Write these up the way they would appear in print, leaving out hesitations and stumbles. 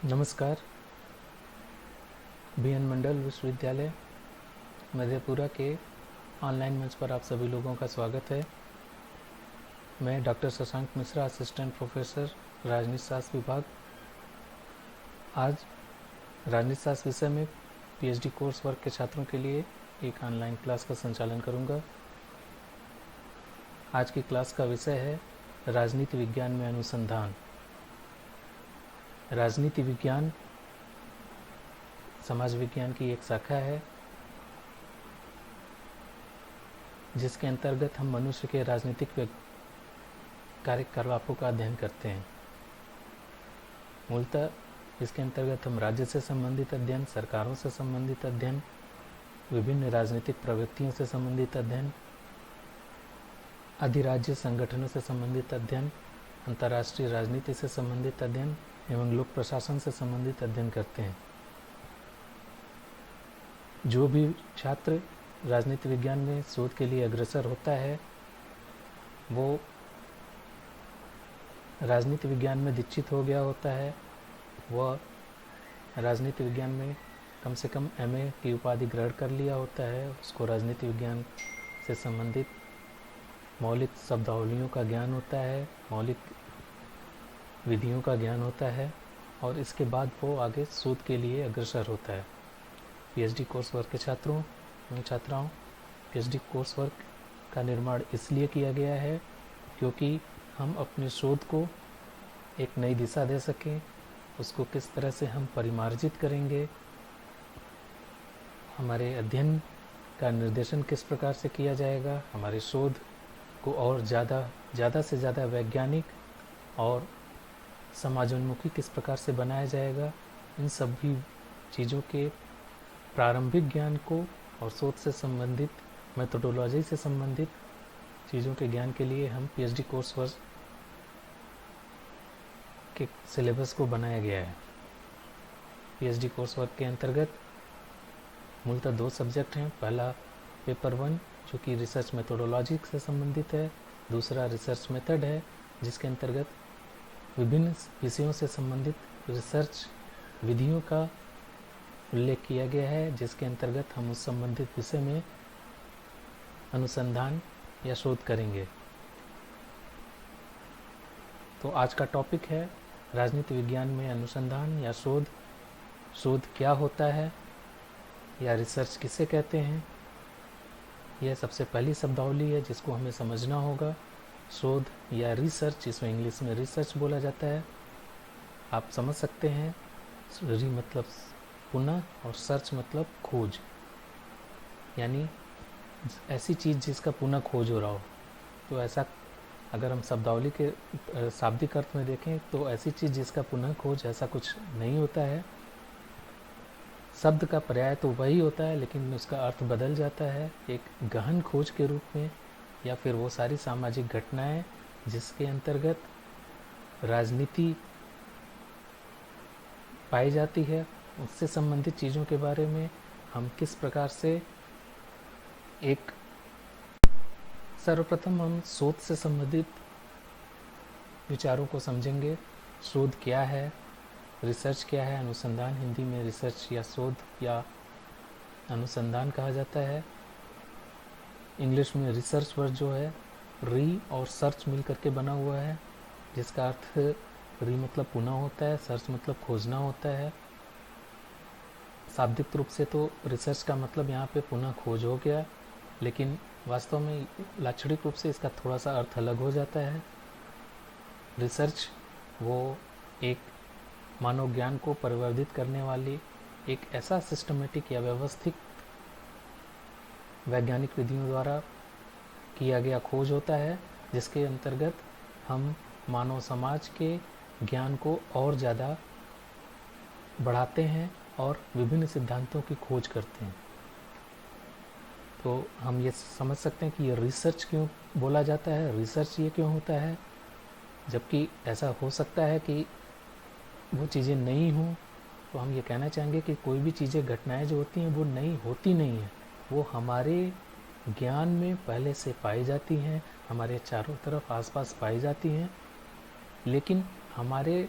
नमस्कार। BN मंडल विश्वविद्यालय मधेपुरा के ऑनलाइन मंच पर आप सभी लोगों का स्वागत है। मैं doctor Shashank Mishra, assistant professor राजनीति शास्त्र विभाग, आज राजनीति शास्त्र विषय में PhD कोर्स वर्क के छात्रों के लिए एक ऑनलाइन क्लास का संचालन करूंगा। आज की क्लास का विषय है राजनीति विज्ञान में अनुसंधान। राजनीति विज्ञान समाज विज्ञान की एक शाखा है जिसके अंतर्गत हम मनुष्य के राजनीतिक कार्यकलापों का अध्ययन करते हैं। मूलतः इसके अंतर्गत हम राज्य से संबंधित अध्ययन, सरकारों से संबंधित अध्ययन, विभिन्न राजनीतिक प्रवृत्तियों से संबंधित अध्ययन, अधिराज्य संगठनों से संबंधित अध्ययन, अंतर्राष्ट्रीय राजनीति से संबंधित अध्ययन एवं लोक प्रशासन से संबंधित अध्ययन करते हैं। जो भी छात्र राजनीति विज्ञान में शोध के लिए अग्रसर होता है वो राजनीति विज्ञान में दीक्षित हो गया होता है। वह राजनीति विज्ञान में कम से कम MA की उपाधि ग्रहण कर लिया होता है। उसको राजनीति विज्ञान से संबंधित मौलिक शब्दावलियों का ज्ञान होता है, मौलिक विधियों का ज्ञान होता है और इसके बाद वो आगे शोध के लिए अग्रसर होता है। PhD कोर्स वर्क के छात्रों एवं छात्राओं, PhD कोर्स वर्क का निर्माण इसलिए किया गया है क्योंकि हम अपने शोध को एक नई दिशा दे सकें, उसको किस तरह से हम परिमार्जित करेंगे, हमारे अध्ययन का निर्देशन किस प्रकार से किया जाएगा, हमारे शोध को और ज़्यादा से ज़्यादा वैज्ञानिक और समाजोन्मुखी किस प्रकार से बनाया जाएगा, इन सभी चीज़ों के प्रारंभिक ज्ञान को और शोध से संबंधित, मेथोडोलॉजी से संबंधित चीज़ों के ज्ञान के लिए हम PhD कोर्स वर्क के सिलेबस को बनाया गया है। PhD कोर्स वर्क के अंतर्गत मूलतः 2 सब्जेक्ट हैं। पहला पेपर 1 जो कि रिसर्च मेथोडोलॉजी से संबंधित है, दूसरा रिसर्च मेथड है जिसके अंतर्गत विभिन्न विषयों से संबंधित रिसर्च विधियों का उल्लेख किया गया है, जिसके अंतर्गत हम उस संबंधित विषय में अनुसंधान या शोध करेंगे। तो आज का टॉपिक है राजनीति विज्ञान में अनुसंधान या शोध। शोध क्या होता है या रिसर्च किसे कहते हैं, यह सबसे पहली शब्दावली है जिसको हमें समझना होगा। शोध या रिसर्च, इसमें इंग्लिश में रिसर्च बोला जाता है। आप समझ सकते हैं, री मतलब पुनः और सर्च मतलब खोज, यानी ऐसी चीज़ जिसका पुनः खोज हो रहा हो। तो ऐसा अगर हम शब्दावली के शाब्दिक अर्थ में देखें तो ऐसी चीज़ जिसका पुनः खोज, ऐसा कुछ नहीं होता है। शब्द का पर्याय तो वही होता है लेकिन उसका अर्थ बदल जाता है, एक गहन खोज के रूप में, या फिर वो सारी सामाजिक घटनाएं जिसके अंतर्गत राजनीति पाई जाती है, उससे संबंधित चीज़ों के बारे में हम किस प्रकार से सर्वप्रथम हम शोध से संबंधित विचारों को समझेंगे। शोध क्या है, रिसर्च क्या है, अनुसंधान, हिंदी में रिसर्च या शोध या अनुसंधान कहा जाता है। इंग्लिश में रिसर्च वर्ड जो है री और सर्च मिल करके बना हुआ है, जिसका अर्थ री मतलब पुनः होता है, सर्च मतलब खोजना होता है। शाब्दिक रूप से तो रिसर्च का मतलब यहाँ पे पुनः खोज हो गया, लेकिन वास्तव में लाक्षणिक रूप से इसका थोड़ा सा अर्थ अलग हो जाता है। रिसर्च वो एक मानव ज्ञान को परिवर्धित करने वाली एक ऐसा सिस्टमेटिक या व्यवस्थित वैज्ञानिक विधियों द्वारा किया गया खोज होता है, जिसके अंतर्गत हम मानव समाज के ज्ञान को और ज़्यादा बढ़ाते हैं और विभिन्न सिद्धांतों की खोज करते हैं। तो हम ये समझ सकते हैं कि ये रिसर्च क्यों बोला जाता है, रिसर्च ये क्यों होता है, जबकि ऐसा हो सकता है कि वो चीज़ें नई हों। तो हम ये कहना चाहेंगे कि कोई भी चीज़ें, घटनाएं जो होती हैं वो नई होती नहीं हैं, वो हमारे ज्ञान में पहले से पाई जाती हैं, हमारे चारों तरफ आसपास पाई जाती हैं, लेकिन हमारे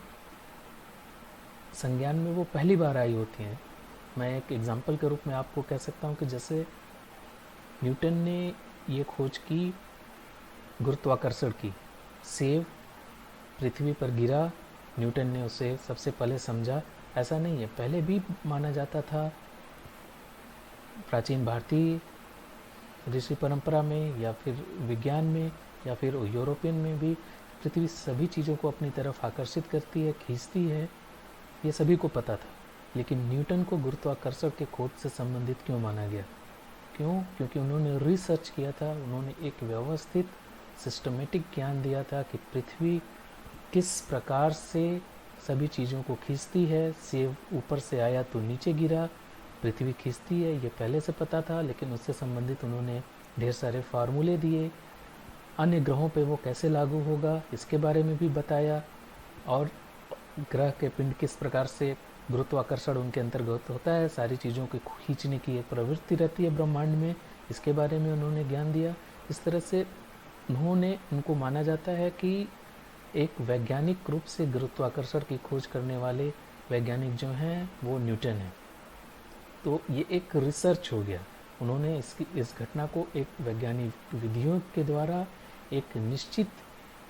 संज्ञान में वो पहली बार आई होती हैं। मैं एक एग्जाम्पल के रूप में आपको कह सकता हूँ कि जैसे न्यूटन ने ये खोज की गुरुत्वाकर्षण की, सेब पृथ्वी पर गिरा, न्यूटन ने उसे सबसे पहले समझा, ऐसा नहीं है। पहले भी माना जाता था प्राचीन भारतीय ऋषि परंपरा में या फिर विज्ञान में या फिर यूरोपियन में भी, पृथ्वी सभी चीज़ों को अपनी तरफ आकर्षित करती है, खींचती है, ये सभी को पता था। लेकिन न्यूटन को गुरुत्वाकर्षण के खोज से संबंधित क्यों माना गया? क्यों? क्योंकि उन्होंने रिसर्च किया था, उन्होंने एक व्यवस्थित सिस्टमेटिक ज्ञान दिया था कि पृथ्वी किस प्रकार से सभी चीज़ों को खींचती है। सेब ऊपर से आया तो नीचे गिरा, पृथ्वी खींचती है, ये पहले से पता था। लेकिन उससे संबंधित उन्होंने ढेर सारे फार्मूले दिए, अन्य ग्रहों पे वो कैसे लागू होगा इसके बारे में भी बताया, और ग्रह के पिंड किस प्रकार से गुरुत्वाकर्षण उनके अंतर्गत होता है, सारी चीज़ों को खींचने की एक प्रवृत्ति रहती है ब्रह्मांड में, इसके बारे में उन्होंने ज्ञान दिया। इस तरह से उनको माना जाता है कि एक वैज्ञानिक रूप से गुरुत्वाकर्षण की खोज करने वाले वैज्ञानिक जो हैं वो न्यूटन हैं। तो ये एक रिसर्च हो गया, उन्होंने इस घटना को एक वैज्ञानिक विधियों के द्वारा एक निश्चित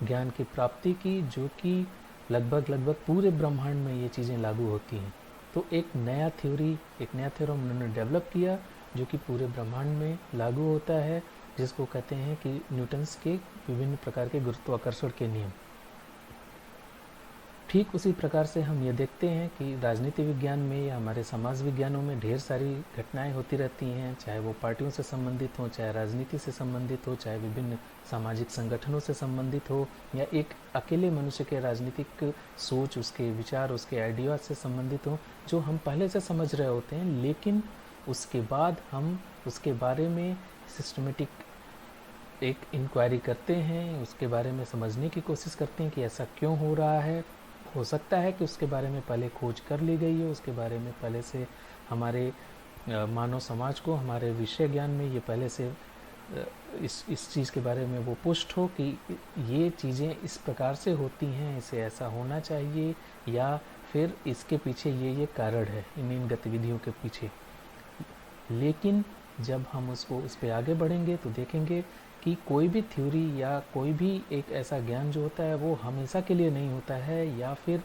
ज्ञान की प्राप्ति की, जो कि लगभग पूरे ब्रह्मांड में ये चीज़ें लागू होती हैं। तो एक नया थ्योरम उन्होंने डेवलप किया जो कि पूरे ब्रह्मांड में लागू होता है, जिसको कहते हैं कि न्यूटन्स के विभिन्न प्रकार के गुरुत्वाकर्षण के नियम। ठीक उसी प्रकार से हम ये देखते हैं कि राजनीति विज्ञान में या हमारे समाज विज्ञानों में ढेर सारी घटनाएं होती रहती हैं, चाहे वो पार्टियों से संबंधित हो, चाहे राजनीति से संबंधित हो, चाहे विभिन्न सामाजिक संगठनों से संबंधित हो, या एक अकेले मनुष्य के राजनीतिक सोच, उसके विचार, उसके आइडिया से संबंधित हो, जो हम पहले से समझ रहे होते हैं, लेकिन उसके बाद हम उसके बारे में सिस्टमेटिक एक इंक्वायरी करते हैं, उसके बारे में समझने की कोशिश करते हैं कि ऐसा क्यों हो रहा है। हो सकता है कि उसके बारे में पहले खोज कर ली गई हो, उसके बारे में पहले से हमारे मानव समाज को, हमारे विषय ज्ञान में ये पहले से इस चीज़ के बारे में वो पुष्ट हो कि ये चीज़ें इस प्रकार से होती हैं, इसे ऐसा होना चाहिए, या फिर इसके पीछे ये कारण है इन गतिविधियों के पीछे। लेकिन जब हम इस पे आगे बढ़ेंगे तो देखेंगे कि कोई भी थ्योरी या कोई भी एक ऐसा ज्ञान जो होता है वो हमेशा के लिए नहीं होता है, या फिर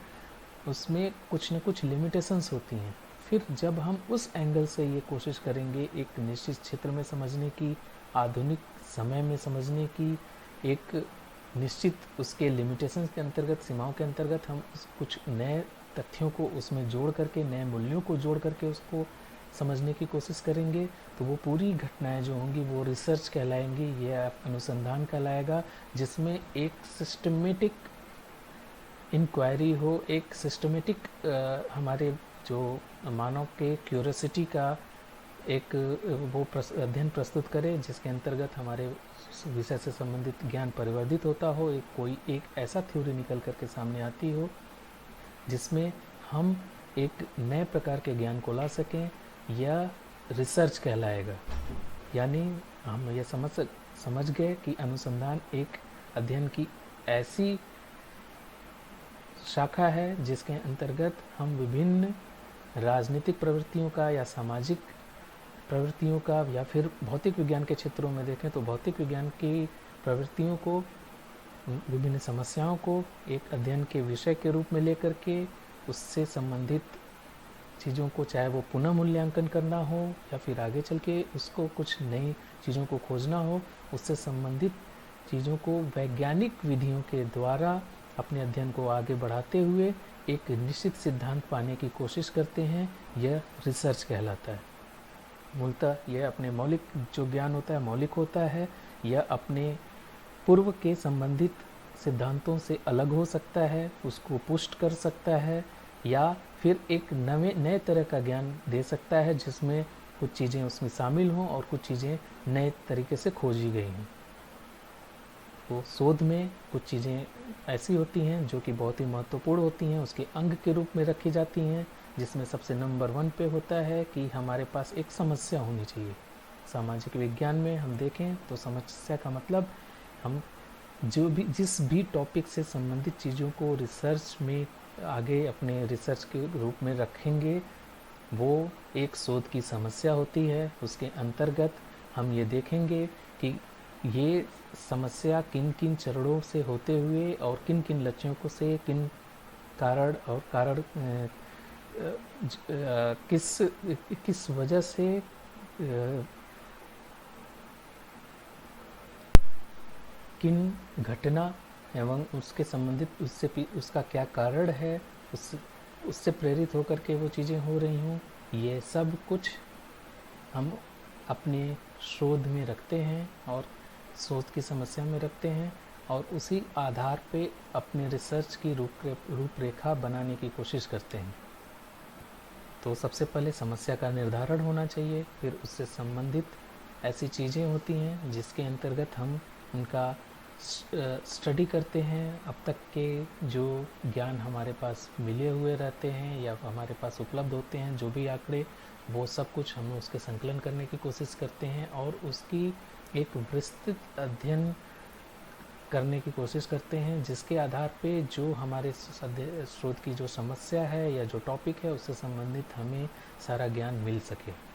उसमें कुछ न कुछ लिमिटेशंस होती हैं। फिर जब हम उस एंगल से ये कोशिश करेंगे एक निश्चित क्षेत्र में समझने की, आधुनिक समय में समझने की, एक निश्चित उसके लिमिटेशंस के अंतर्गत, सीमाओं के अंतर्गत हम कुछ नए तथ्यों को उसमें जोड़ करके, नए मूल्यों को जोड़ करके उसको समझने की कोशिश करेंगे, तो वो पूरी घटनाएं जो होंगी वो रिसर्च कहलाएंगी, यह अनुसंधान कहलाएगा, जिसमें एक सिस्टमेटिक इंक्वायरी हो, एक सिस्टमेटिक हमारे जो मानव के क्यूरियोसिटी का एक वो अध्ययन प्रस्तुत करे, जिसके अंतर्गत हमारे विषय से संबंधित ज्ञान परिवर्धित होता हो, कोई एक ऐसा थ्योरी निकल करके सामने आती हो जिसमें हम एक नए प्रकार के ज्ञान को ला सकें, या रिसर्च कहलाएगा। यानी हम ये समझ गए कि अनुसंधान एक अध्ययन की ऐसी शाखा है जिसके अंतर्गत हम विभिन्न राजनीतिक प्रवृत्तियों का या सामाजिक प्रवृत्तियों का, या फिर भौतिक विज्ञान के क्षेत्रों में देखें तो भौतिक विज्ञान की प्रवृत्तियों को, विभिन्न समस्याओं को एक अध्ययन के विषय के रूप में लेकर के उससे संबंधित चीज़ों को, चाहे वो पुनः मूल्यांकन करना हो या फिर आगे चल के उसको कुछ नई चीज़ों को खोजना हो, उससे संबंधित चीज़ों को वैज्ञानिक विधियों के द्वारा अपने अध्ययन को आगे बढ़ाते हुए एक निश्चित सिद्धांत पाने की कोशिश करते हैं, यह रिसर्च कहलाता है। मूलतः यह अपने मौलिक जो ज्ञान होता है मौलिक होता है, यह अपने पूर्व के संबंधित सिद्धांतों से अलग हो सकता है, उसको पुष्ट कर सकता है, या फिर एक नए तरह का ज्ञान दे सकता है जिसमें कुछ चीज़ें उसमें शामिल हों और कुछ चीज़ें नए तरीके से खोजी गई हों। तो शोध में कुछ चीज़ें ऐसी होती हैं जो कि बहुत ही महत्वपूर्ण होती हैं, उसके अंग के रूप में रखी जाती हैं, जिसमें सबसे नंबर 1 पे होता है कि हमारे पास एक समस्या होनी चाहिए। सामाजिक विज्ञान में हम देखें तो समस्या का मतलब हम जिस भी टॉपिक से संबंधित चीज़ों को रिसर्च में आगे अपने रिसर्च के रूप में रखेंगे वो एक शोध की समस्या होती है। उसके अंतर्गत हम ये देखेंगे कि ये समस्या किन किन चरणों से होते हुए और किन किन लक्ष्यों को से किन कारण और कारण किस किस वजह से किन घटना एवं उसके संबंधित उसका क्या कारण है, उससे प्रेरित होकर के वो चीज़ें हो रही हों, ये सब कुछ हम अपने शोध में रखते हैं और शोध की समस्या में रखते हैं और उसी आधार पे अपने रिसर्च की रूपरेखा बनाने की कोशिश करते हैं। तो सबसे पहले समस्या का निर्धारण होना चाहिए, फिर उससे संबंधित ऐसी चीज़ें होती हैं जिसके अंतर्गत हम उनका स्टडी करते हैं। अब तक के जो ज्ञान हमारे पास मिले हुए रहते हैं या हमारे पास उपलब्ध होते हैं, जो भी आंकड़े, वो सब कुछ हम उसके संकलन करने की कोशिश करते हैं और उसकी एक विस्तृत अध्ययन करने की कोशिश करते हैं, जिसके आधार पे जो हमारे शोध की जो समस्या है या जो टॉपिक है उससे संबंधित हमें सारा ज्ञान मिल सके।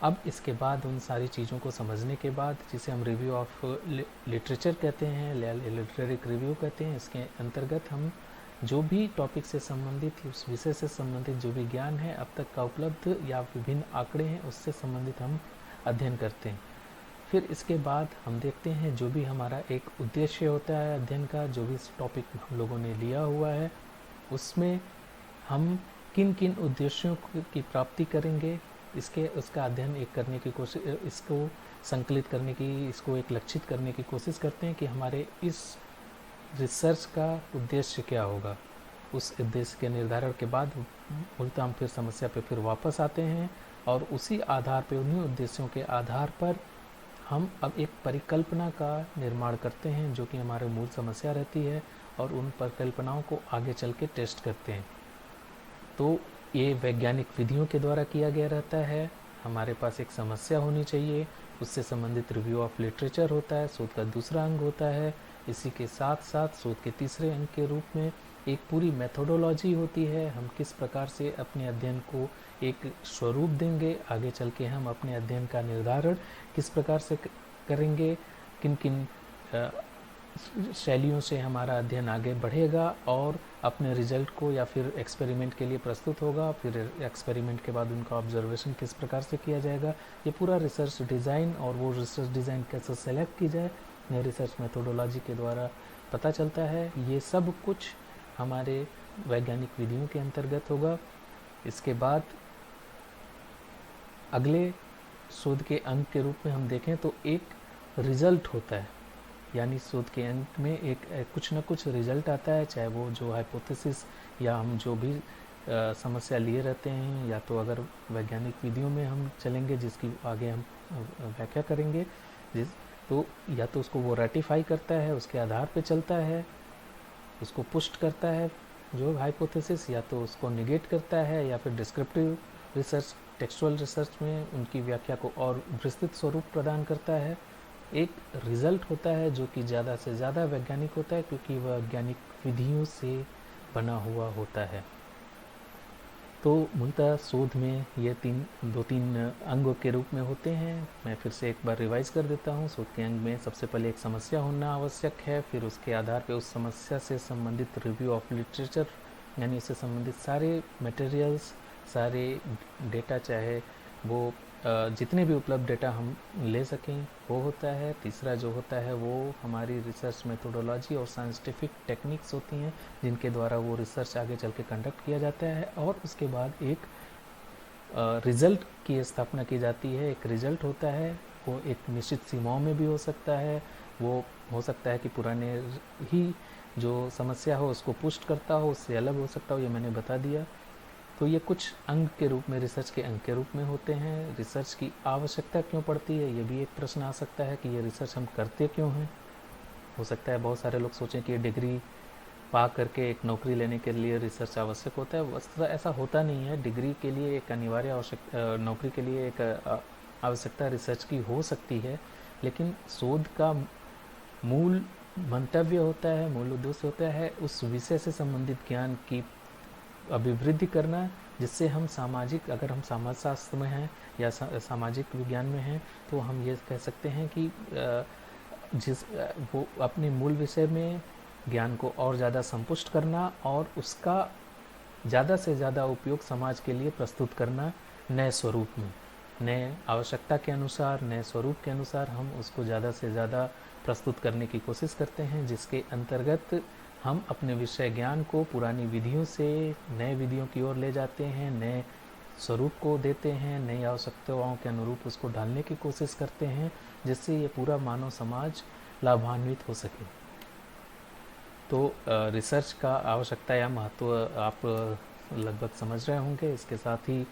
अब इसके बाद उन सारी चीज़ों को समझने के बाद, जिसे हम रिव्यू ऑफ लिटरेचर कहते हैं, लिटरेरी रिव्यू कहते हैं, इसके अंतर्गत हम जो भी टॉपिक से संबंधित, उस विषय से संबंधित जो भी ज्ञान है अब तक का उपलब्ध या विभिन्न आंकड़े हैं उससे संबंधित हम अध्ययन करते हैं। फिर इसके बाद हम देखते हैं जो भी हमारा एक उद्देश्य होता है अध्ययन का, जो भी टॉपिक हम लोगों ने लिया हुआ है उसमें हम किन किन उद्देश्यों की प्राप्ति करेंगे, उसका अध्ययन एक करने की कोशिश, इसको संकलित करने की, इसको एक लक्षित करने की कोशिश करते हैं कि हमारे इस रिसर्च का उद्देश्य क्या होगा। उस उद्देश्य के निर्धारण के बाद उल्टा हम फिर समस्या पे फिर वापस आते हैं और उसी आधार पे, उन्हीं उद्देश्यों के आधार पर हम अब एक परिकल्पना का निर्माण करते हैं जो कि हमारे मूल समस्या रहती है और उन परिकल्पनाओं को आगे चल के टेस्ट करते हैं। तो ये वैज्ञानिक विधियों के द्वारा किया गया रहता है। हमारे पास एक समस्या होनी चाहिए, उससे संबंधित रिव्यू ऑफ लिटरेचर होता है, शोध का दूसरा अंग होता है। इसी के साथ साथ शोध के तीसरे अंग के रूप में एक पूरी मेथोडोलॉजी होती है। हम किस प्रकार से अपने अध्ययन को एक स्वरूप देंगे, आगे चल के हम अपने अध्ययन का निर्धारण किस प्रकार से करेंगे, किन किन शैलियों से हमारा अध्ययन आगे बढ़ेगा और अपने रिजल्ट को या फिर एक्सपेरिमेंट के लिए प्रस्तुत होगा। फिर एक्सपेरिमेंट के बाद उनका ऑब्जर्वेशन किस प्रकार से किया जाएगा, ये पूरा रिसर्च डिज़ाइन, और वो रिसर्च डिज़ाइन कैसे सेलेक्ट की जाए, यह रिसर्च मेथोडोलॉजी के द्वारा पता चलता है। ये सब कुछ हमारे वैज्ञानिक विधियों के अंतर्गत होगा। इसके बाद अगले शोध के अंग के रूप में हम देखें तो एक रिजल्ट होता है, यानी शोध के अंत में एक कुछ न कुछ रिजल्ट आता है, चाहे वो जो हाइपोथेसिस या हम जो भी समस्या लिए रहते हैं, या तो अगर वैज्ञानिक विधियों में हम चलेंगे जिसकी आगे हम व्याख्या करेंगे, तो या तो उसको वो रेटिफाई करता है, उसके आधार पे चलता है, उसको पुष्ट करता है जो हाइपोथेसिस, या तो उसको निगेट करता है, या फिर डिस्क्रिप्टिव रिसर्च, टेक्सचुअल रिसर्च में उनकी व्याख्या को और विस्तृत स्वरूप प्रदान करता है। एक रिजल्ट होता है जो कि ज़्यादा से ज़्यादा वैज्ञानिक होता है क्योंकि वह वैज्ञानिक विधियों से बना हुआ होता है। तो मूलतः शोध में ये दो तीन अंगों के रूप में होते हैं। मैं फिर से एक बार रिवाइज कर देता हूँ। शोध के अंग में सबसे पहले एक समस्या होना आवश्यक है, फिर उसके आधार पर उस समस्या से संबंधित रिव्यू ऑफ लिटरेचर, यानी उससे संबंधित सारे मटेरियल्स, सारे डेटा, चाहे वो जितने भी उपलब्ध डेटा हम ले सकें, वो होता है। तीसरा जो होता है वो हमारी रिसर्च मेथोडोलॉजी और साइंटिफिक टेक्निक्स होती हैं जिनके द्वारा वो रिसर्च आगे चल के कंडक्ट किया जाता है, और उसके बाद एक रिज़ल्ट की स्थापना की जाती है। एक रिज़ल्ट होता है, वो एक निश्चित सीमाओं में भी हो सकता है, वो हो सकता है कि पुराने ही जो समस्या हो उसको पुष्ट करता हो, उससे अलग हो सकता हो, ये मैंने बता दिया। तो ये कुछ अंग के रूप में, रिसर्च के अंग के रूप में होते हैं। रिसर्च की आवश्यकता क्यों पड़ती है, ये भी एक प्रश्न आ सकता है कि ये रिसर्च हम करते क्यों हैं। हो सकता है बहुत सारे लोग सोचें कि ये डिग्री पा करके एक नौकरी लेने के लिए रिसर्च आवश्यक होता है। वस्तुतः ऐसा होता नहीं है। डिग्री के लिए एक अनिवार्य नौकरी के लिए एक आवश्यकता रिसर्च की हो सकती है, लेकिन शोध का मूल मंतव्य होता है, मूल उद्देश्य होता है उस विषय से संबंधित ज्ञान की अभिवृद्धि करना, जिससे हम सामाजिक, अगर हम समाजशास्त्र में हैं या सामाजिक विज्ञान में हैं, तो हम ये कह सकते हैं कि वो अपने मूल विषय में ज्ञान को और ज़्यादा संपुष्ट करना और उसका ज़्यादा से ज़्यादा उपयोग समाज के लिए प्रस्तुत करना, नए स्वरूप में, नए आवश्यकता के अनुसार, नए स्वरूप के अनुसार हम उसको ज़्यादा से ज़्यादा प्रस्तुत करने की कोशिश करते हैं, जिसके अंतर्गत हम अपने विषय ज्ञान को पुरानी विधियों से नए विधियों की ओर ले जाते हैं, नए स्वरूप को देते हैं, नई आवश्यकताओं के अनुरूप उसको ढालने की कोशिश करते हैं, जिससे ये पूरा मानव समाज लाभान्वित हो सके। तो रिसर्च का आवश्यकता या महत्व आप लगभग समझ रहे होंगे। इसके साथ ही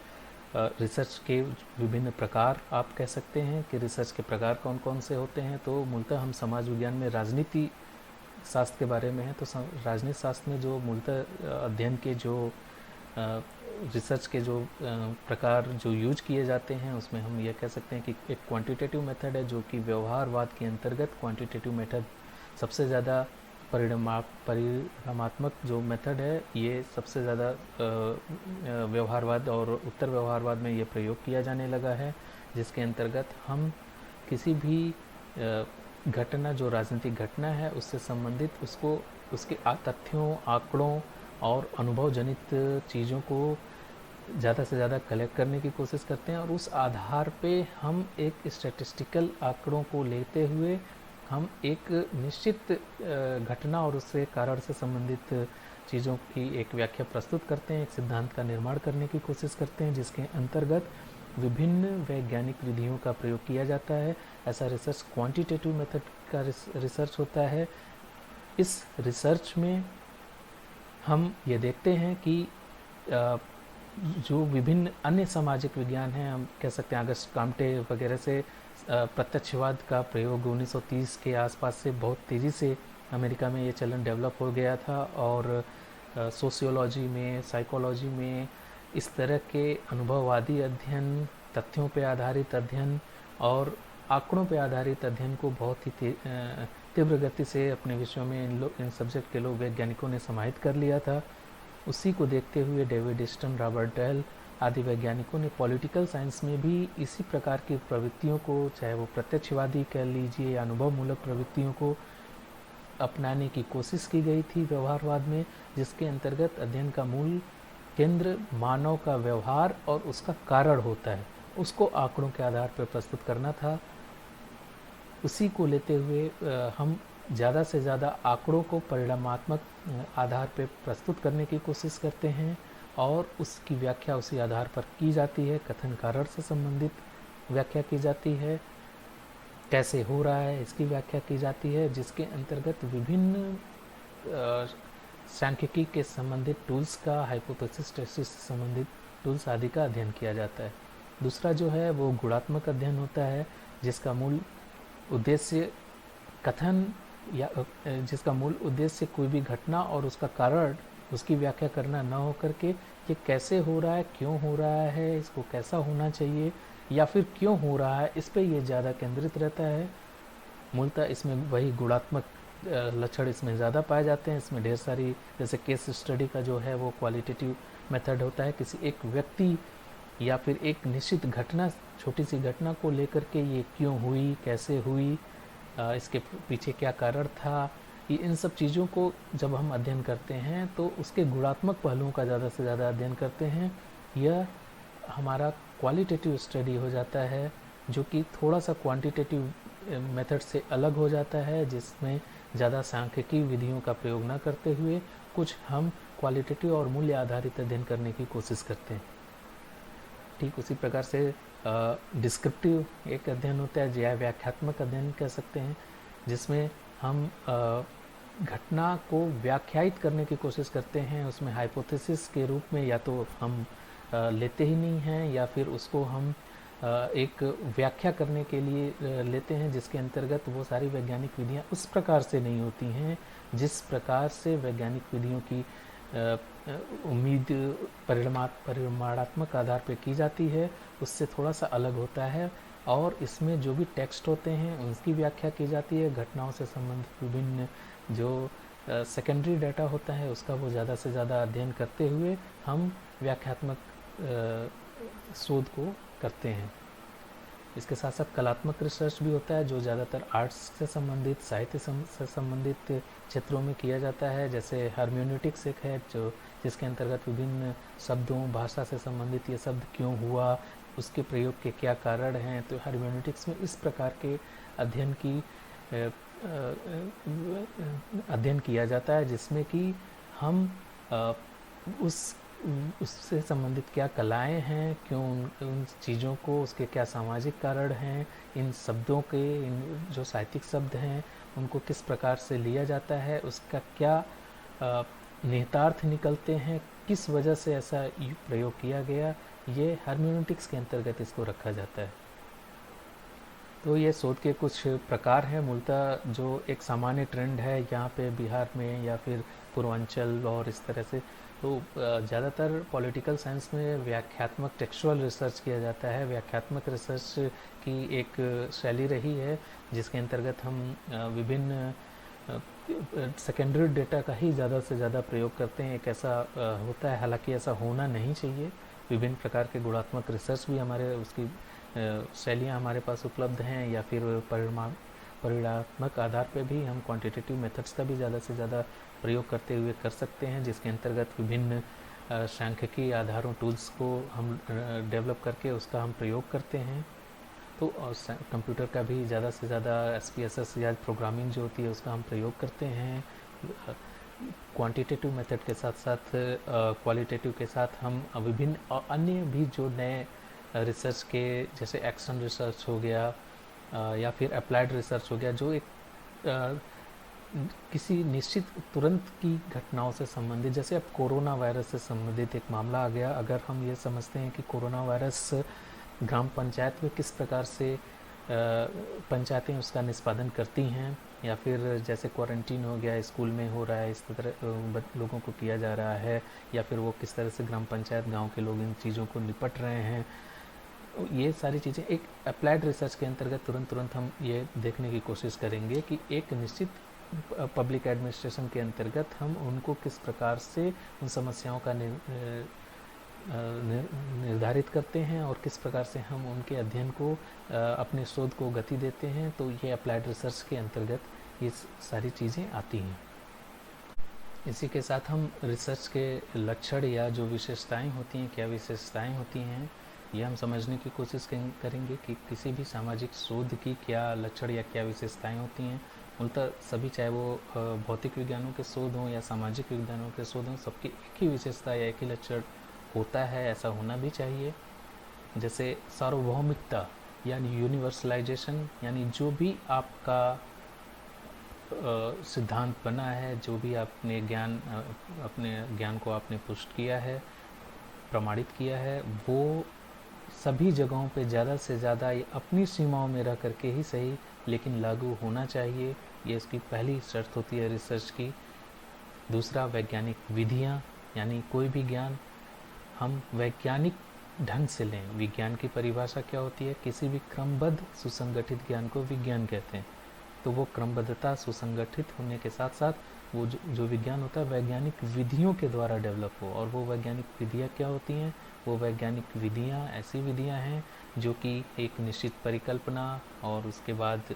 रिसर्च के विभिन्न प्रकार आप कह सकते हैं कि रिसर्च के प्रकार कौन कौन से होते हैं। तो मूलतः हम समाज विज्ञान में राजनीति शास्त्र के बारे में है, तो राजनीति शास्त्र में जो मूलतः अध्ययन के जो रिसर्च के जो प्रकार जो यूज किए जाते हैं, उसमें हम ये कह सकते हैं कि एक क्वांटिटेटिव मेथड है, जो कि व्यवहारवाद के अंतर्गत क्वांटिटेटिव मेथड सबसे ज़्यादा परिणामात्मक जो मेथड है, ये सबसे ज़्यादा व्यवहारवाद और उत्तर व्यवहारवाद में ये प्रयोग किया जाने लगा है, जिसके अंतर्गत हम किसी भी घटना, जो राजनीतिक घटना है, उससे संबंधित उसको उसके तथ्यों, आंकड़ों और अनुभव जनित चीज़ों को ज़्यादा से ज़्यादा कलेक्ट करने की कोशिश करते हैं, और उस आधार पे हम एक स्टैटिस्टिकल आंकड़ों को लेते हुए हम एक निश्चित घटना और उससे कारण से संबंधित चीज़ों की एक व्याख्या प्रस्तुत करते हैं, एक सिद्धांत का निर्माण करने की कोशिश करते हैं, जिसके अंतर्गत विभिन्न वैज्ञानिक विधियों का प्रयोग किया जाता है। ऐसा रिसर्च क्वांटिटेटिव मेथड का रिसर्च होता है। इस रिसर्च में हम ये देखते हैं कि जो विभिन्न अन्य सामाजिक विज्ञान हैं, हम कह सकते हैं अगस्त काम्टे वगैरह से प्रत्यक्षवाद का प्रयोग 1930 के आसपास से बहुत तेज़ी से अमेरिका में ये चलन डेवलप हो गया था, और सोशियोलॉजी में, साइकोलॉजी में इस तरह के अनुभववादी अध्ययन, तथ्यों पे आधारित अध्ययन और आंकड़ों पे आधारित अध्ययन को बहुत ही तीव्र गति से अपने विषयों में इन सब्जेक्ट के लोग वैज्ञानिकों ने समाहित कर लिया था। उसी को देखते हुए डेविड ईस्टन, रॉबर्ट डेल आदि वैज्ञानिकों ने पॉलिटिकल साइंस में भी इसी प्रकार की प्रवृत्तियों को, चाहे वो प्रत्यक्षवादी कह लीजिए या अनुभवमूलक प्रवृत्तियों को अपनाने की कोशिश की गई थी व्यवहारवाद में, जिसके अंतर्गत अध्ययन का मूल केंद्र मानव का व्यवहार और उसका कारण होता है, उसको आंकड़ों के आधार पर प्रस्तुत करना था। उसी को लेते हुए हम ज़्यादा से ज़्यादा आंकड़ों को परिणामात्मक आधार पर प्रस्तुत करने की कोशिश करते हैं, और उसकी व्याख्या उसी आधार पर की जाती है, कथन कारण से संबंधित व्याख्या की जाती है, कैसे हो रहा है इसकी व्याख्या की जाती है, जिसके अंतर्गत विभिन्न सांख्यिकी के संबंधित टूल्स का, हाइपोथेसिस टेस्टिस से संबंधित टूल्स आदि का अध्ययन किया जाता है। दूसरा जो है वो गुणात्मक अध्ययन होता है, जिसका मूल उद्देश्य कथन या जिसका मूल उद्देश्य कोई भी घटना और उसका कारण, उसकी व्याख्या करना न हो करके ये कैसे हो रहा है, क्यों हो रहा है, इसको कैसा होना चाहिए या फिर क्यों हो रहा है, इस पे ये ज़्यादा केंद्रित रहता है। मूलतः इसमें वही गुणात्मक लक्षण इसमें ज़्यादा पाए जाते हैं। इसमें ढेर सारी, जैसे केस स्टडी का जो है वो क्वालिटेटिव मेथड होता है, किसी एक व्यक्ति या फिर एक निश्चित घटना, छोटी सी घटना को लेकर के ये क्यों हुई, कैसे हुई, इसके पीछे क्या कारण था, इन सब चीज़ों को जब हम अध्ययन करते हैं तो उसके गुणात्मक पहलुओं का ज़्यादा से ज़्यादा अध्ययन करते हैं। यह हमारा क्वालिटेटिव स्टडी हो जाता है, जो कि थोड़ा सा क्वांटिटेटिव मेथड से अलग हो जाता है, जिसमें ज़्यादा सांख्यिकी विधियों का प्रयोग न करते हुए कुछ हम क्वालिटेटिव और मूल्य आधारित अध्ययन करने की कोशिश करते हैं। ठीक उसी प्रकार से डिस्क्रिप्टिव एक अध्ययन होता है, या व्याख्यात्मक अध्ययन कह सकते हैं, जिसमें हम घटना को व्याख्यायित करने की कोशिश करते हैं। उसमें हाइपोथेसिस के रूप में या तो हम लेते ही नहीं हैं, या फिर उसको हम एक व्याख्या करने के लिए लेते हैं, जिसके अंतर्गत वो सारी वैज्ञानिक विधियां उस प्रकार से नहीं होती हैं जिस प्रकार से वैज्ञानिक विधियों की उम्मीद परिमाणात्मक आधार पर की जाती है। उससे थोड़ा सा अलग होता है। और इसमें जो भी टेक्स्ट होते हैं उनकी व्याख्या की जाती है। घटनाओं से संबंधित विभिन्न जो सेकेंडरी डाटा होता है उसका वो ज़्यादा से ज़्यादा अध्ययन करते हुए हम व्याख्यात्मक शोध को करते हैं। इसके साथ साथ कलात्मक रिसर्च भी होता है जो ज़्यादातर आर्ट्स से संबंधित, साहित्य से संबंधित क्षेत्रों में किया जाता है। जैसे हार्मोनिटिक्स एक है जो जिसके अंतर्गत विभिन्न शब्दों, भाषा से संबंधित ये शब्द क्यों हुआ, उसके प्रयोग के क्या कारण हैं। तो हार्मोनिटिक्स में इस प्रकार के अध्ययन किया जाता है जिसमें कि हम उससे संबंधित क्या कलाएं हैं, क्यों उन चीज़ों को, उसके क्या सामाजिक कारण हैं, इन शब्दों के, इन जो साहित्यिक शब्द हैं उनको किस प्रकार से लिया जाता है, उसका क्या निहितार्थ निकलते हैं, किस वजह से ऐसा प्रयोग किया गया, ये हार्मोनिटिक्स के अंतर्गत इसको रखा जाता है। तो ये शोध के कुछ प्रकार हैं। मूलतः जो एक सामान्य ट्रेंड है यहाँ पे बिहार में या फिर पूर्वांचल और इस तरह से, तो ज़्यादातर पॉलिटिकल साइंस में व्याख्यात्मक टेक्सचुअल रिसर्च किया जाता है। व्याख्यात्मक रिसर्च की एक शैली रही है जिसके अंतर्गत हम विभिन्न सेकेंडरी डेटा का ही ज़्यादा से ज़्यादा प्रयोग करते हैं। एक ऐसा होता है, हालांकि ऐसा होना नहीं चाहिए। विभिन्न प्रकार के गुणात्मक रिसर्च भी हमारे उसकी शैलियाँ हमारे पास उपलब्ध हैं, या फिर परिणात्मक आधार पर भी हम क्वांटिटेटिव मेथड्स का भी ज़्यादा से ज़्यादा प्रयोग करते हुए कर सकते हैं, जिसके अंतर्गत विभिन्न सांख्यिकी आधारों टूल्स को हम डेवलप करके उसका हम प्रयोग करते हैं। तो कंप्यूटर का भी ज़्यादा से ज़्यादा SPSS या प्रोग्रामिंग जो होती है उसका हम प्रयोग करते हैं। क्वांटिटेटिव मेथड के साथ साथ क्वालिटेटिव के साथ हम विभिन्न अन्य भी जो नए रिसर्च के, जैसे एक्शन रिसर्च हो गया या फिर अप्लाइड रिसर्च हो गया, जो एक किसी निश्चित तुरंत की घटनाओं से संबंधित, जैसे अब कोरोना वायरस से संबंधित एक मामला आ गया। अगर हम ये समझते हैं कि कोरोना वायरस ग्राम पंचायत में किस प्रकार से पंचायतें उसका निष्पादन करती हैं, या फिर जैसे क्वारंटीन हो गया, स्कूल में हो रहा है, इस तरह लोगों को किया जा रहा है, या फिर वो किस तरह से ग्राम पंचायत, गांव के लोग इन चीज़ों को निपट रहे हैं, ये सारी चीज़ें एक अप्लाइड रिसर्च के अंतर्गत तुरंत हम ये देखने की कोशिश करेंगे कि एक निश्चित पब्लिक एडमिनिस्ट्रेशन के अंतर्गत हम उनको किस प्रकार से उन समस्याओं का निर्धारित करते हैं और किस प्रकार से हम उनके अध्ययन को, अपने शोध को गति देते हैं। तो ये अप्लाइड रिसर्च के अंतर्गत ये सारी चीज़ें आती हैं। इसी के साथ हम रिसर्च के लक्षण या जो विशेषताएं होती हैं, क्या विशेषताएं होती हैं, ये हम समझने की कोशिश करेंगे कि किसी भी सामाजिक शोध की क्या लक्षण या क्या विशेषताएं होती हैं। मूलतः सभी, चाहे वो भौतिक विज्ञानों के शोध हों या सामाजिक विज्ञानों के शोध हों, सबकी एक ही विशेषता या एक ही लक्षण होता है, ऐसा होना भी चाहिए। जैसे सार्वभौमिकता यानी यूनिवर्सलाइजेशन, यानी जो भी आपका सिद्धांत बना है, जो भी अपने ज्ञान को आपने पुष्ट किया है, प्रमाणित किया है, वो सभी जगहों पे ज़्यादा से ज़्यादा अपनी सीमाओं में रह करके ही सही, लेकिन लागू होना चाहिए। ये इसकी पहली शर्त होती है रिसर्च की। दूसरा, वैज्ञानिक विधियाँ, यानी कोई भी ज्ञान हम वैज्ञानिक ढंग से लें। विज्ञान की परिभाषा क्या होती है? किसी भी क्रमबद्ध सुसंगठित ज्ञान को विज्ञान कहते हैं। तो वो क्रमबद्धता, सुसंगठित होने के साथ साथ वो जो विज्ञान होता है वैज्ञानिक विधियों के द्वारा डेवलप हो। और वो वैज्ञानिक विधियाँ क्या होती हैं? वो वैज्ञानिक विधियाँ ऐसी विधियाँ हैं जो कि एक निश्चित परिकल्पना और उसके बाद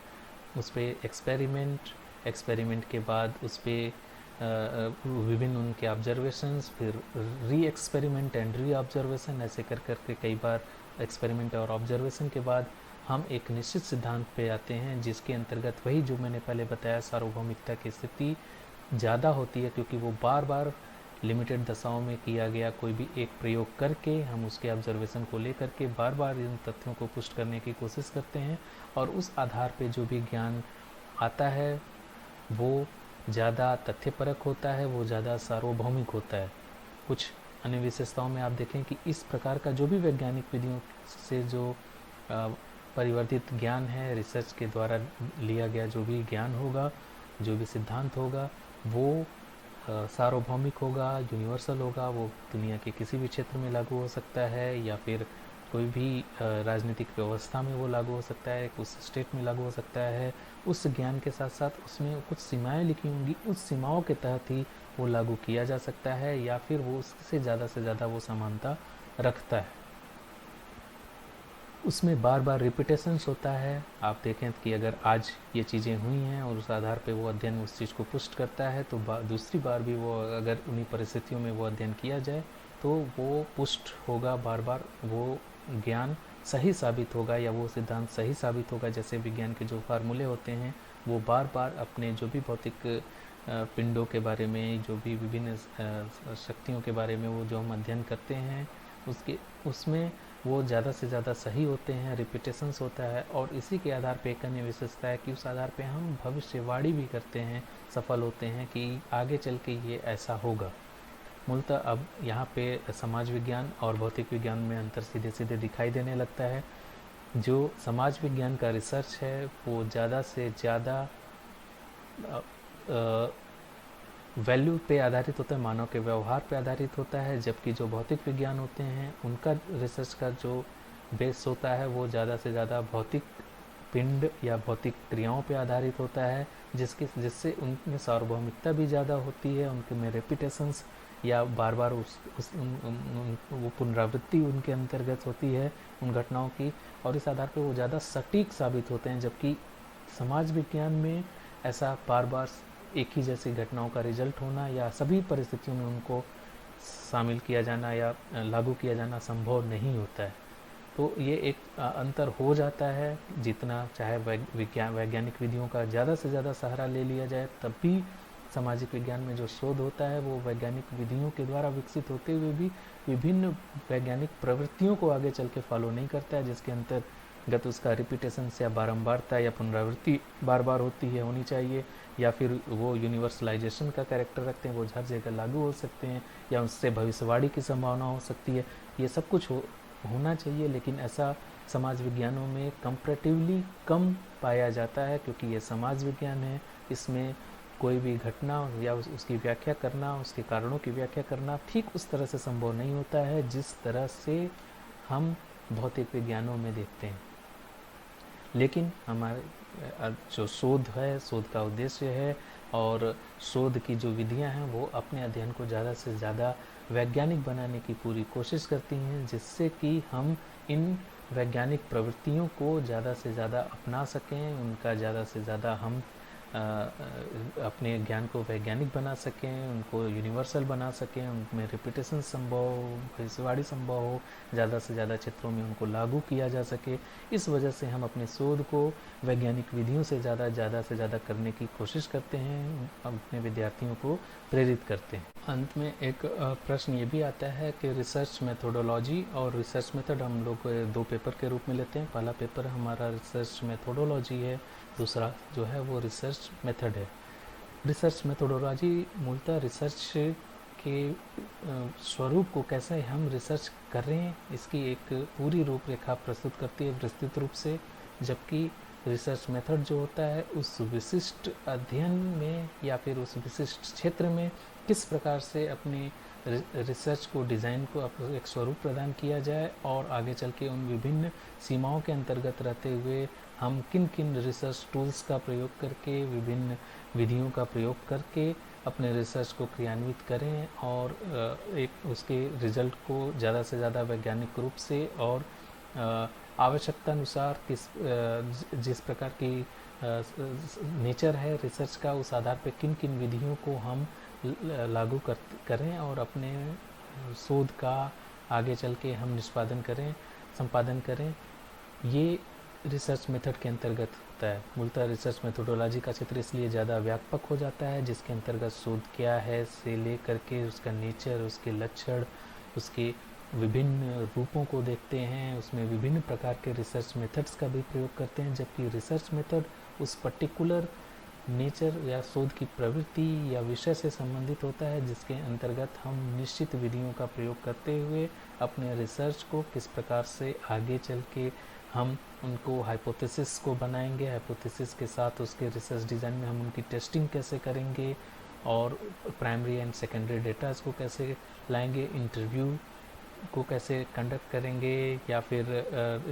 उस पर एक्सपेरिमेंट के बाद उस पर विभिन्न उनके ऑब्जर्वेशंस, फिर री एक्सपेरिमेंट एंड री ऑब्जर्वेशन, ऐसे कर करके कई बार एक्सपेरिमेंट और ऑब्जर्वेशन के बाद हम एक निश्चित सिद्धांत पे आते हैं, जिसके अंतर्गत वही जो मैंने पहले बताया, सार्वभौमिकता की स्थिति ज़्यादा होती है, क्योंकि वो बार बार लिमिटेड दशाओं में किया गया कोई भी एक प्रयोग करके हम उसके ऑब्जर्वेशन को लेकर के बार बार इन तथ्यों को पुष्ट करने की कोशिश करते हैं, और उस आधार पे जो भी ज्ञान आता है वो ज़्यादा तथ्यपरक होता है, वो ज़्यादा सार्वभौमिक होता है। कुछ अन्य विशेषताओं में आप देखें कि इस प्रकार का जो भी वैज्ञानिक विधियों से जो परिवर्तित ज्ञान है, रिसर्च के द्वारा लिया गया जो भी ज्ञान होगा, जो भी सिद्धांत होगा, वो सार्वभौमिक होगा, यूनिवर्सल होगा, वो दुनिया के किसी भी क्षेत्र में लागू हो सकता है, या फिर कोई भी राजनीतिक व्यवस्था में वो लागू हो सकता है, उस स्टेट में लागू हो सकता है। उस ज्ञान के साथ साथ उसमें कुछ सीमाएं लिखी होंगी, उस सीमाओं के तहत ही वो लागू किया जा सकता है, या फिर वो उससे ज़्यादा वो समानता रखता है। उसमें बार बार रिपीटेशंस होता है। आप देखें कि अगर आज ये चीज़ें हुई हैं और उस आधार पे वो अध्ययन उस चीज़ को पुष्ट करता है, तो दूसरी बार भी वो अगर उन्हीं परिस्थितियों में वो अध्ययन किया जाए तो वो पुष्ट होगा, बार बार वो ज्ञान सही साबित होगा या वो सिद्धांत सही साबित होगा। जैसे विज्ञान के जो फार्मूले होते हैं वो बार बार अपने जो भी भौतिक पिंडों के बारे में, जो भी विभिन्न शक्तियों के बारे में वो जो हम अध्ययन करते हैं उसमें वो ज़्यादा से ज़्यादा सही होते हैं, रिपीटेशंस होता है। और इसी के आधार पे एक अन्य विशेषता है कि उस आधार पे हम भविष्यवाणी भी करते हैं, सफल होते हैं कि आगे चल के ये ऐसा होगा। मूलतः अब यहाँ पे समाज विज्ञान और भौतिक विज्ञान में अंतर सीधे सीधे दिखाई देने लगता है। जो समाज विज्ञान का रिसर्च है वो ज़्यादा से ज़्यादा वैल्यू पे आधारित होता है, मानव के व्यवहार पे आधारित होता है, जबकि जो भौतिक विज्ञान होते हैं उनका रिसर्च का जो बेस होता है वो ज़्यादा से ज़्यादा भौतिक पिंड या भौतिक क्रियाओं पे आधारित होता है, जिससे उनमें सार्वभौमिकता भी ज़्यादा होती है, उनके में रेपिटेशंस या बार बार वो पुनरावृत्ति उनके अंतर्गत होती है उन घटनाओं की, और इस आधार पर वो ज़्यादा सटीक साबित होते हैं। जबकि समाज विज्ञान में ऐसा बार बार एक ही जैसी घटनाओं का रिजल्ट होना या सभी परिस्थितियों में उनको शामिल किया जाना या लागू किया जाना संभव नहीं होता है। तो ये एक अंतर हो जाता है। जितना चाहे वैज्ञानिक विधियों का ज़्यादा से ज़्यादा सहारा ले लिया जाए, तब भी सामाजिक विज्ञान में जो शोध होता है वो वैज्ञानिक विधियों के द्वारा विकसित होते हुए भी विभिन्न वैज्ञानिक प्रवृत्तियों को आगे चल के फॉलो नहीं करता है, जिसके अंतर्गत उसका रिपीटेशन या बारंबारता या पुनरावृत्ति बार बार होनी चाहिए, या फिर वो यूनिवर्सलाइजेशन का कैरेक्टर रखते हैं, वो हर जगह लागू हो सकते हैं, या उससे भविष्यवाणी की संभावना हो सकती है। ये सब कुछ होना चाहिए, लेकिन ऐसा समाज विज्ञानों में कंपैरेटिवली कम पाया जाता है, क्योंकि ये समाज विज्ञान है। इसमें कोई भी घटना या उसकी व्याख्या करना, उसके कारणों की व्याख्या करना ठीक उस तरह से संभव नहीं होता है जिस तरह से हम भौतिक विज्ञानों में देखते हैं। लेकिन हमारे जो शोध है, शोध का उद्देश्य है और शोध की जो विधियां हैं वो अपने अध्ययन को ज़्यादा से ज़्यादा वैज्ञानिक बनाने की पूरी कोशिश करती हैं, जिससे कि हम इन वैज्ञानिक प्रवृत्तियों को ज़्यादा से ज़्यादा अपना सकें, उनका ज़्यादा से ज़्यादा हम अपने ज्ञान को वैज्ञानिक बना सकें, उनको यूनिवर्सल बना सकें, उनमें रिपीटेशन संभव हो, भविष्यवाणी संभव हो, ज़्यादा से ज़्यादा क्षेत्रों में उनको लागू किया जा सके। इस वजह से हम अपने शोध को वैज्ञानिक विधियों से ज़्यादा से ज़्यादा करने की कोशिश करते हैं, अपने विद्यार्थियों को प्रेरित करते हैं। अंत में एक प्रश्न ये भी आता है कि रिसर्च मेथोडोलॉजी और रिसर्च मेथड हम लोग दो पेपर के रूप में लेते हैं। पहला पेपर हमारा रिसर्च मेथोडोलॉजी है, दूसरा जो है वो रिसर्च मेथड है। रिसर्च मेथोडोलॉजी मूलतः रिसर्च के स्वरूप को, कैसे हम रिसर्च कर रहे हैं, इसकी एक पूरी रूपरेखा प्रस्तुत करती है विस्तृत रूप से, जबकि रिसर्च मेथड जो होता है उस विशिष्ट अध्ययन में या फिर उस विशिष्ट क्षेत्र में किस प्रकार से अपने रिसर्च को, डिज़ाइन को एक स्वरूप प्रदान किया जाए और आगे चल के उन विभिन्न सीमाओं के अंतर्गत रहते हुए हम किन किन रिसर्च टूल्स का प्रयोग करके, विभिन्न विधियों का प्रयोग करके अपने रिसर्च को क्रियान्वित करें और एक उसके रिजल्ट को ज़्यादा से ज़्यादा वैज्ञानिक रूप से और आवश्यकता अनुसार जिस प्रकार की नेचर है रिसर्च का, उस आधार पर किन किन विधियों को हम लागू करें और अपने शोध का आगे चल के हम संपादन करें, ये रिसर्च मेथड के अंतर्गत होता है। मूलतः रिसर्च मेथोडोलॉजी का क्षेत्र इसलिए ज़्यादा व्यापक हो जाता है, जिसके अंतर्गत शोध क्या है से लेकर के उसका नेचर, उसके लक्षण, उसके विभिन्न रूपों को देखते हैं, उसमें विभिन्न प्रकार के रिसर्च मेथड्स का भी प्रयोग करते हैं। जबकि रिसर्च मेथड उस पर्टिकुलर नेचर या शोध की प्रवृत्ति या विषय से संबंधित होता है, जिसके अंतर्गत हम निश्चित विधियों का प्रयोग करते हुए अपने रिसर्च को किस प्रकार से आगे चल के हम उनको हाइपोथेसिस को बनाएंगे, हाइपोथेसिस के साथ उसके रिसर्च डिज़ाइन में हम उनकी टेस्टिंग कैसे करेंगे और प्राइमरी एंड सेकेंडरी डेटास को कैसे लाएंगे, इंटरव्यू को कैसे कंडक्ट करेंगे, या फिर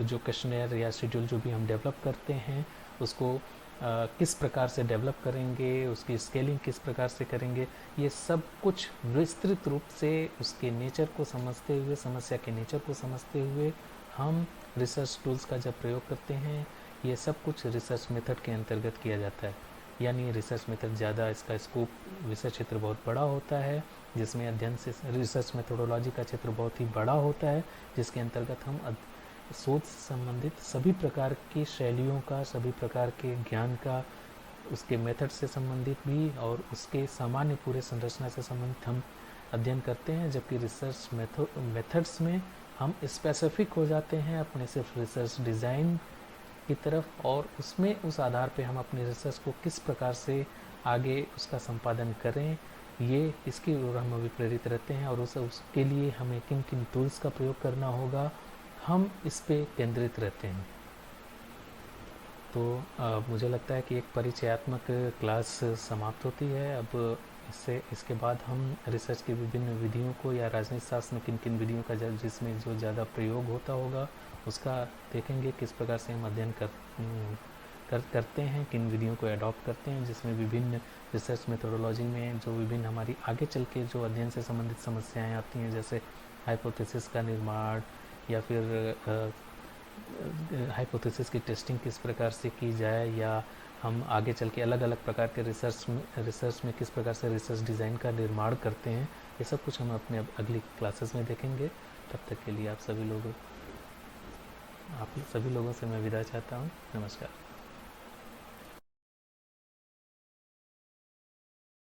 जो क्वेश्चनेयर या शेड्यूल जो भी हम डेवलप करते हैं उसको किस प्रकार से डेवलप करेंगे, उसकी स्केलिंग किस प्रकार से करेंगे, ये सब कुछ विस्तृत रूप से उसके नेचर को समझते हुए, समस्या के नेचर को समझते हुए हम रिसर्च टूल्स का जब प्रयोग करते हैं, ये सब कुछ रिसर्च मेथड के अंतर्गत किया जाता है। यानी रिसर्च मेथड ज़्यादा, इसका स्कोप, विषय क्षेत्र बहुत बड़ा होता है, जिसमें अध्ययन से रिसर्च मेथोडोलॉजी का क्षेत्र बहुत ही बड़ा होता है, जिसके अंतर्गत हम शोध से संबंधित सभी प्रकार की शैलियों का, सभी प्रकार के ज्ञान का, उसके मेथड से संबंधित भी और उसके सामान्य पूरे संरचना से संबंधित हम अध्ययन करते हैं। जबकि रिसर्च मेथड्स में हम स्पेसिफिक हो जाते हैं अपने सिर्फ रिसर्च डिज़ाइन की तरफ, और उसमें उस आधार पे हम अपनी रिसर्च को किस प्रकार से आगे उसका संपादन करें, ये इसकी ओर हम अभी प्रेरित रहते हैं। और उसके लिए हमें किन किन टूल्स का प्रयोग करना होगा, हम इस पे केंद्रित रहते हैं। तो मुझे लगता है कि एक परिचयात्मक क्लास समाप्त होती है। अब इसके बाद हम रिसर्च की विभिन्न विधियों को, या राजनीति शास्त्र में किन किन विधियों का जिसमें जो ज़्यादा प्रयोग होता होगा उसका देखेंगे, किस प्रकार से हम अध्ययन करते हैं, किन विधियों को अडॉप्ट करते हैं, जिसमें विभिन्न रिसर्च मेथोडोलॉजी में जो विभिन्न हमारी आगे चल के जो अध्ययन से संबंधित समस्याएं आती हैं, जैसे हाइपोथेसिस का निर्माण, या फिर हाइपोथेसिस की टेस्टिंग किस प्रकार से की जाए, या हम आगे चल के अलग अलग प्रकार के रिसर्च में किस प्रकार से रिसर्च डिज़ाइन का निर्माण करते हैं, ये सब कुछ हम अपने अगली क्लासेस में देखेंगे। तब तक के लिए आप सभी लोगों से मैं विदा चाहता हूँ। नमस्कार।